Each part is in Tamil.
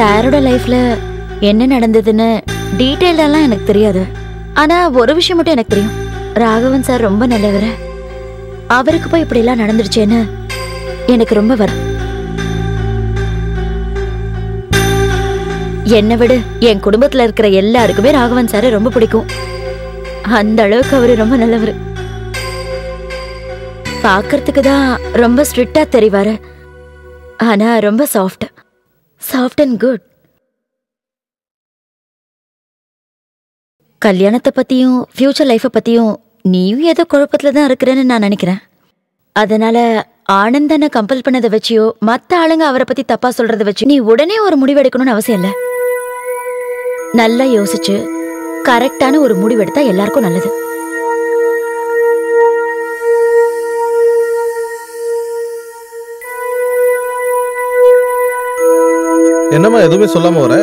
சாரோட லைஃப்ல என்ன நடந்ததுன்னு டீட்டெயிலெல்லாம் எனக்கு தெரியாது. ஆனா ஒரு விஷயம் மட்டும் எனக்கு தெரியும். ராகவன் சார் ரொம்ப நல்லவர். அவருக்கு போய் இப்படி எல்லாம் நடந்துருச்சேன்னு எனக்கு ரொம்ப வரும். என்னை விட என் குடும்பத்துல இருக்கிற எல்லாருக்குமே ராகவன் சாரை ரொம்ப பிடிக்கும். அந்த அளவுக்கு அவரு ரொம்ப நல்லவர். பாக்கிறதுக்கு தான் ரொம்ப ஸ்ட்ரிக்டா தெரிவாரு. ஆனா ரொம்ப சாஃப்ட் அண்ட் குட். கல்யாணத்தை பத்தியும் ஃபியூச்சர் லைஃப பத்தியும் நீயும் ஏதோ குழப்பத்துல தான் இருக்கிறேன்னு நான் நினைக்கிறேன். அதனால ஆனந்தனை கம்பல் பண்ணதை வச்சியோ மத்த ஆளுங்க அவரை பத்தி தப்பா சொல்றதை வச்சு நீ உடனே ஒரு முடிவு எடுக்கணும்னு அவசியம் இல்ல. நல்லா யோசிச்சு கரெக்டான ஒரு முடிவு எடுத்தா எல்லாருக்கும் நல்லது. என்னம்மா எதுவுமே சொல்லாம வர?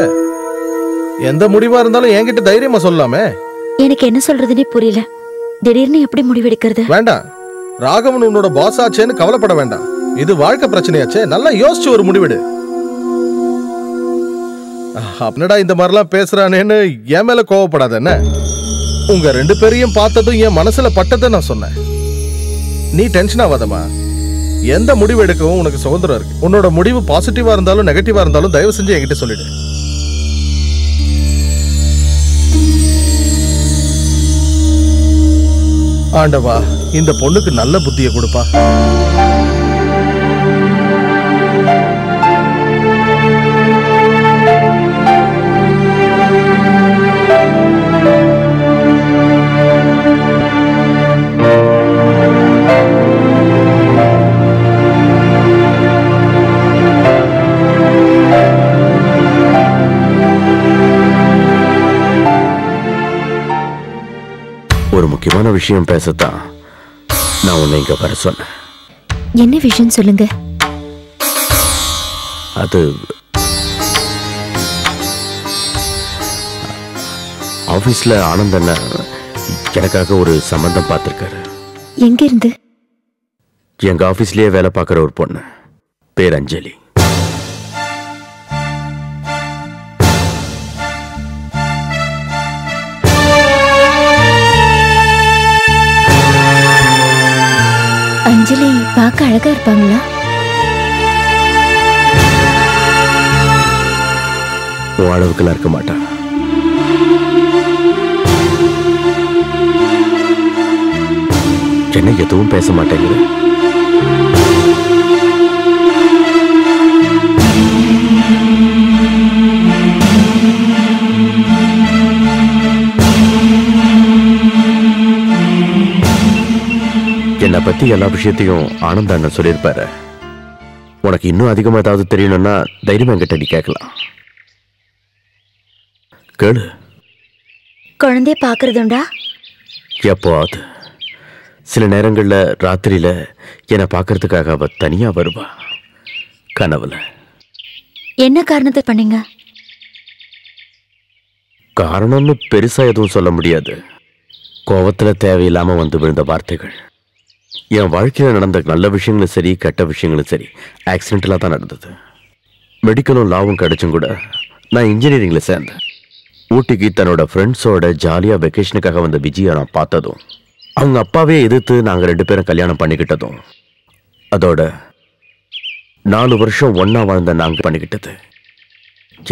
எந்த முடிவா இருந்தாலும் என்கிட்ட தைரியமா சொல்லாமே. எனக்கு என்ன சொல்றதுன்னே புரியல. திடீர்னு எப்படி முடிவெடுக்கிறது? வேண்டாம், ராகவன் உன்னோட பாஸ் ஆச்சேன்னு கவலைப்பட வேண்டாம். இது வாழ்க்கை பிரச்சனையாச்சே. நல்லா யோசிச்சு ஒரு முடிவெடு. அப்படிடா இந்த மாதிரிலாம் பேசுறானேன்னு என் மேல கோவப்படாத. என்ன உங்க 2 பேரையும் பார்த்ததும் என் மனசுல பட்டதை நான் சொன்னேன். நீ டென்ஷன் ஆகாதமா. எந்த முடிவு எடுக்கவும் உனக்கு சுதந்திரம் இருக்கு. உன்னோட முடிவு பாசிட்டிவா இருந்தாலும் நெகட்டிவா இருந்தாலும் தயவு செஞ்சு என்கிட்ட சொல்லிடு. ஆண்டவா, இந்த பொண்ணுக்கு நல்ல புத்தியை கொடுப்பா. ஒரு முக்கியமான விஷயம் பேசத்தான் நான் உன்னை இங்க வர சொன்னேன். என்ன விஷயம் சொல்லுங்க. அது ஆபீஸ்ல ஆனந்தன் எனக்காக ஒரு சம்பந்தம் பார்த்திருக்காரு. எங்க இருந்து? எங்க ஆபீஸ்லயே வேலை பார்க்கிற ஒரு பொண்ணு, பேர் அஞ்சலி. அஞ்சலி பார்க்க அழகா இருப்பாங்களா? உன் அளவுக்குலாம் இருக்க மாட்டா. என்ன எதுவும் பேச மாட்டேங்குது. என்னை பத்தி எல்லா விஷயத்தையும் ஆனந்த அண்ணன் சொல்லியிருப்பாரு. உனக்கு இன்னும் அதிகமா ஏதாவது தெரியணும்னா தைரியமா என்கிட்ட நீ கேட்கலாம். கேளு. குழந்தைய பாக்குறதுண்டா? எப்போது சில நேரங்கள்ல ராத்திரியில என்னை பார்க்கறதுக்காக அவ தனியா வருவா, கனவுல. என்ன காரணத்தை பண்ணீங்க? காரணம்னு பெருசா எதுவும் சொல்ல முடியாது. கோவத்துல தேவையில்லாம வந்து விழுந்த வார்த்தைகள். என் வாழ்க்கையில நடந்த நல்ல விஷயங்களும் சரி கெட்ட விஷயங்களும் சரி ஆக்சிடென்டலா தான் நடந்தது. மெடிக்கலும் லாவும் கிடைச்சும் கூட நான் இன்ஜினியரிங்ல சேர்ந்தேன். ஊட்டிக்கு தன்னோட ஃப்ரெண்ட்ஸோட ஜாலியா வெக்கேஷனுக்காக வந்த விஜயை நான் பார்த்ததும், அவங்க அப்பாவே எதிர்த்து நாங்க 2 பேரும் கல்யாணம் பண்ணிக்கிட்டதும், அதோட 4 வருஷம் ஒன்னா வாழ்ந்த நாங்க பண்ணிக்கிட்டது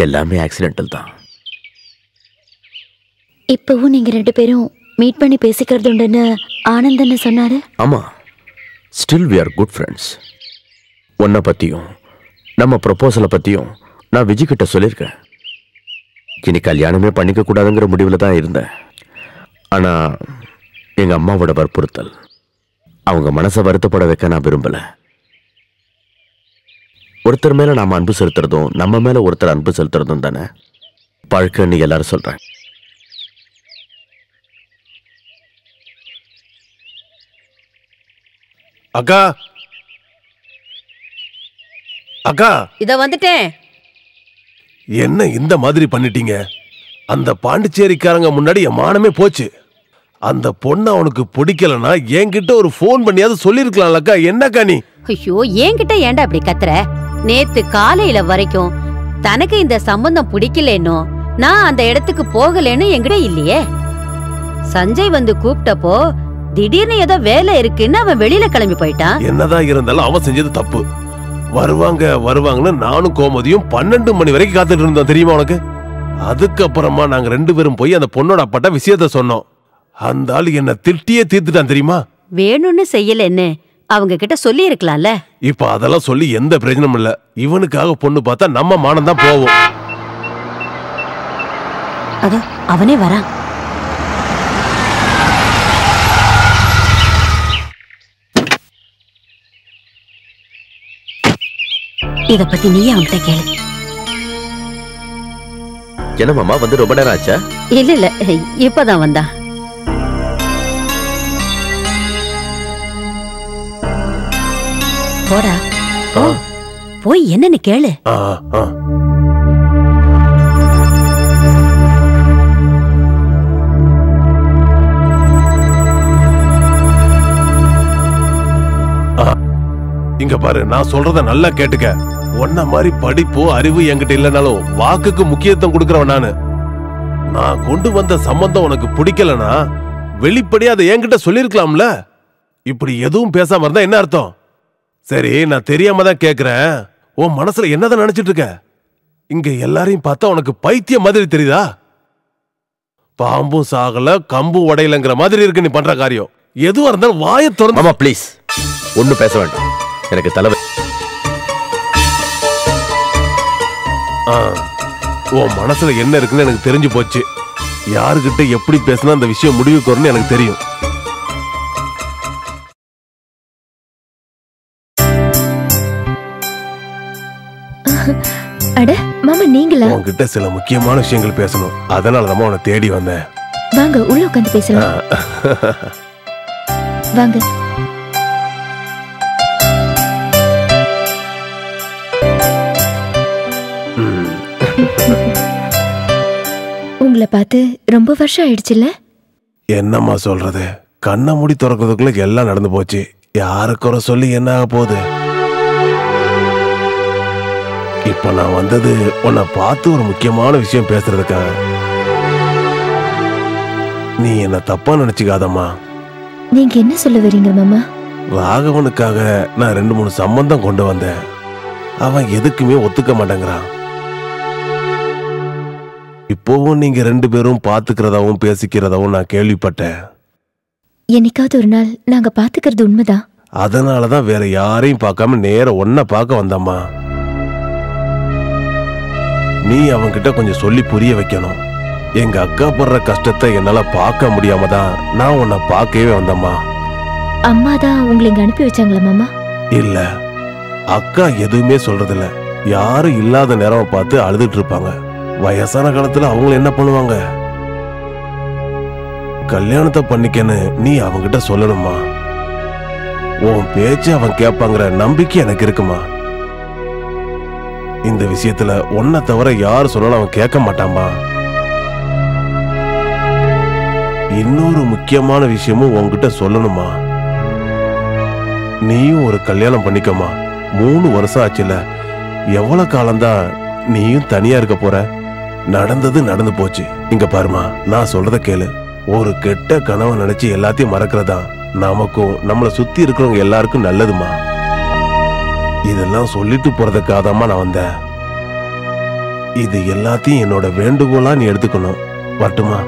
எல்லாமே ஆக்சிடென்டல் தான். இப்பவும் நீங்க 2 பேரும் மீட் பண்ணி பேசிக்கிறது உண்டுன்னு ஆனந்தன் சொன்னாரு. ஆமா, still we are good friends. உன்னை பத்தியும் நம்ம ப்ரொபோசலை பத்தியும் நான் விஜய் கிட்ட சொல்லியிருக்கேன். இனி கல்யாணமே பண்ணிக்க கூடாதுங்கிற முடிவில் தான் இருந்தேன். ஆனா எங்க அம்மாவோட வற்புறுத்தல், அவங்க மனசை வருத்தப்பட வைக்க நான் விரும்பல. ஒருத்தர் மேல நாம அன்பு செலுத்துறதும் நம்ம மேல ஒருத்தர் அன்பு செலுத்துறதும் தானே பழக்கன்னு எல்லாரும் சொல்றேன். அக்கா, அக்கா, இத வந்துட்டேன். என்ன இந்த மாதிரி பண்ணிட்டீங்க? அந்த பாண்டிச்சேரிக்காரங்க முன்னாடி என் மானமே போச்சு. அந்த பொண்ணு அவனுக்கு பிடிக்கலனா என்கிட்ட ஒரு போன் பண்ணியாவது சொல்லிருக்கலாம்லக்கா. என்னக்கா நீ? ஐயோ, என்கிட்ட ஏன்டா அப்படி கத்துற? நேத்து காலையில வரைக்கும் தனக்கு இந்த சம்பந்தம் பிடிக்கலனோ நான் அந்த இடத்துக்கு போகலன்னு என்கிட்ட இல்லையே. சஞ்சய் வந்து கூப்பிட்டப்போ திடீர்னு ஏதோ வேலை இருக்குன்னு அவன் வெளியில கிளம்பி போயிட்டான். என்னதான் இருந்தாலும் அவன் செஞ்சது தப்பு. வருவாங்கன்னு நானும் கோமதியும் 12 மணி வரைக்கும் காத்துட்டு இருந்தோம் தெரியுமா உனக்கு? அதுக்கப்புறமா நாங்க 2 பேரும் போய் அந்த பொண்ணோட அப்பாட்ட விஷயத்த சொன்னோம். அந்த ஆள் என்ன திட்டியே தீர்த்துட்டான் தெரியுமா? வேணும்னு செய்யலன்னு அவங்க கிட்ட சொல்லி இருக்கலாம்ல. இப்ப அதெல்லாம் சொல்லி எந்த பிரயோஜனமும் இல்ல. இவனுக்காக பொண்ணு பார்த்தா நம்ம மானம் தான் போவோம். அதோ அவனே வரான். இத பத்தி நீயே அவன்கிட்ட கேளு. என்ன மாமா வந்து ரொம்ப நேரம் ஆச்சா? இல்ல இப்பதான் வந்தா. போடா போய் என்னன்னு கேளு. இங்க பாரு, நான் சொல்றத நல்லா கேட்டுக்க. உன்ன மாதிரி படிப்பு அறிவு என்கிட்ட இல்லனாலும் வாக்குக்கு முக்கியத்துவம் கொடுக்கறவன் நான் கொண்டு வந்த சம்பந்தம் உனக்கு பிடிக்கலனா வெளிப்படையா அதை என்கிட்ட சொல்லிருக்கலாம்ல. இப்படி எதுவும் பேசாம இருந்தா என்ன அர்த்தம்? சரி, நான் தெரியாம தான் கேக்குறேன். உன் மனசுல என்னதான் நினைச்சிட்டு இருக்க? இங்க எல்லாரையும் பார்த்தா உனக்கு பைத்தியம் மாதிரி தெரியுதா? பாம்பும் சாகல கம்பும் உடையலங்கிற மாதிரி இருக்கு நீ பண்ற காரியம். எதுவா இருந்தாலும் வாயை திறந்து. மாமா ப்ளீஸ், ஒன்னும் பேச வேண்டாம். எனக்கு தலைவர். உன் மனசுல என்ன இருக்குன்னு எனக்கு தெரிஞ்சு போச்சு. யாருகிட்ட எப்படி பேசினா அந்த விஷயம் முடிவுக்கு வரும்னு எனக்கு தெரியும். அட மாமா, நீங்களா? உன்கிட்ட சில முக்கியமான விஷயங்கள் பேசணும். அதனால தான் உன்னை தேடி வந்தேன். வாங்க உள்ள உட்காந்து பேசலாம். வாங்க. உங்களை பார்த்து ரொம்ப வருஷம் ஆயிடுச்சுல்ல? என்னம்மா சொல்றது, கண்ணை மூடி திறக்கிறதுக்குள்ள எல்லாம் நடந்து போச்சு. யாருக்குற சொல்லி என்ன ஆக போகுது? இப்ப நான் வந்தது உன்னை பார்த்து ஒரு முக்கியமான விஷயம் பேசுறதுக்காக. நீ என்ன தப்பா நினைச்சுக்காதம்மா. நீங்க என்ன சொல்ல வரீங்க மாமா? ராகவனுக்காக நான் 2-3 சம்பந்தம் கொண்டு வந்தேன். அவன் எதுக்குமே ஒத்துக்க மாட்டேங்கிறான். இப்போவும் நீங்க 2 பேரும் பாத்துக்கிறதாவும் பேசிக்கிறதாவும் நான் கேள்விப்பட்டேன். என்னைக்காவது ஒரு நாள் நாங்க பாத்துக்கிறது உண்மைதான். அதனாலதான் வேற யாரையும் பார்க்காம நேர ஒன்ன பார்க்க வந்தம்மா. நீ அவன்கிட்ட கொஞ்சம் சொல்லி புரிய வைக்கணும். எங்க அக்கா படுற கஷ்டத்தை என்னால பார்க்க முடியாம தான் நான் உன்னை பார்க்கவே வந்தம்மா. அம்மா தான் உங்களை இங்க அனுப்பி வச்சாங்களா மாமா? இல்ல, அக்கா எதுவுமே சொல்றதில்ல. யாரும் இல்லாத நேரம் பார்த்து அழுதுட்டு இருப்பாங்க. வயசான காலத்துல அவங்க என்ன பண்ணுவாங்க? கல்யாணத்தை பண்ணிக்கன்னு நீ அவங்கிட்ட சொல்லணுமா. உன் பேச்சு அவன் கேட்பாங்கிற நம்பிக்கை எனக்கு இருக்குமா. இந்த விஷயத்துல உன்னை தவிர யார் சொன்னாலும் அவன் கேட்க மாட்டான்பா. இன்னொரு முக்கியமான விஷயமும் உன்கிட்ட சொல்லணுமா. நீயும் ஒரு கல்யாணம் பண்ணிக்கமா. 3 வருஷம் ஆச்சுல. எவ்வளவு காலம்தான் நீயும் தனியா இருக்க போற? நடந்தது நடந்து போச்சு. இங்க பாருமா, நான் சொல்றத கேளு. ஒரு கெட்ட கனவை நினைச்சு எல்லாத்தையும் மறக்கிறதா நமக்கும் நம்மளை சுத்தி இருக்கிறவங்க எல்லாருக்கும் நல்லதுமா. இதெல்லாம் சொல்லிட்டு போறதுக்காகமா நான் வந்தேன். இது எல்லாத்தையும் என்னோட வேண்டுகோளா நீ எடுத்துக்கணும். வரட்டுமா?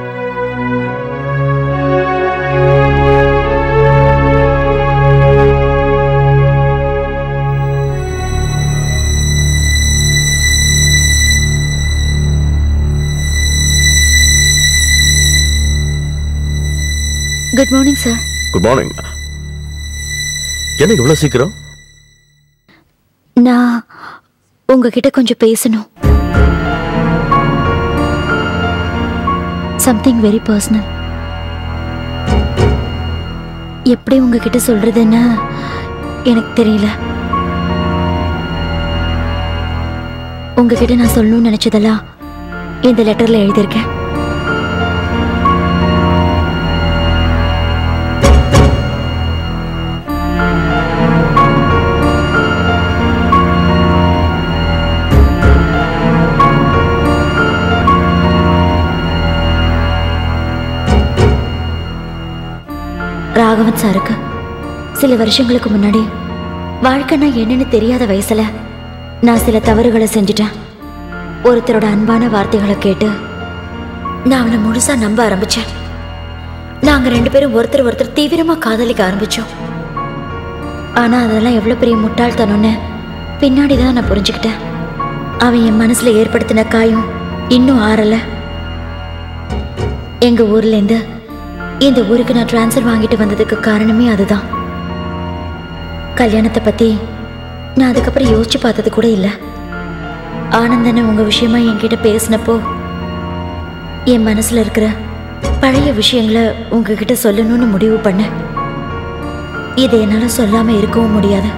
Good morning sir. Good morning. என்ன இவ்வளவு சீக்கிரம்? நான் உங்ககிட்ட கொஞ்சம் பேசணும். Something very personal. எப்படி உங்ககிட்ட சொல்றதுன்னு எனக்கு தெரியல. உங்ககிட்ட நான் சொல்லணும்னு நினைச்சதெல்லாம் இந்த லெட்டர்ல எழுதியிருக்கேன். தாட்ஸா இருக்கு. சில வருஷங்களுக்கு முன்னாடி வாழ்க்கைன்னா என்னன்னு தெரியாத வயசுல நான் சில தவறுகளை செஞ்சுட்டேன். ஒருத்தரோட அன்பான வார்த்தைகளை கேட்டு நான் அவனை முழுசா நம்ப ஆரம்பிச்சேன். நாங்க 2 பேரும் ஒருத்தர் தீவிரமா காதலிக்க ஆரம்பிச்சோம். ஆனா அதெல்லாம் எவ்வளவு பெரிய முட்டாள்தனம்னு பின்னாடிதான் நான் புரிஞ்சுக்கிட்டேன். அவன் என் மனசுல ஏற்படுத்தின காயம் இன்னும் ஆறல. எங்க ஊர்ல இருந்து இந்த ஊருக்கு நான் டிரான்ஸ்ஃபர் வாங்கிட்டு வந்ததுக்கு காரணமே அதுதான். கல்யாணத்தை பத்தி நான் அதுக்கப்புறம் யோசிச்சு பார்த்தது கூட இல்லை. ஆனந்தனை உங்க விஷயமா என்கிட்ட பேசினப்போ என் மனசுல இருக்கிற பழைய விஷயங்களை உங்ககிட்ட சொல்லணும்னு முடிவு பண்ணேன். இதை என்னால சொல்லாம இருக்கவும் முடியாது.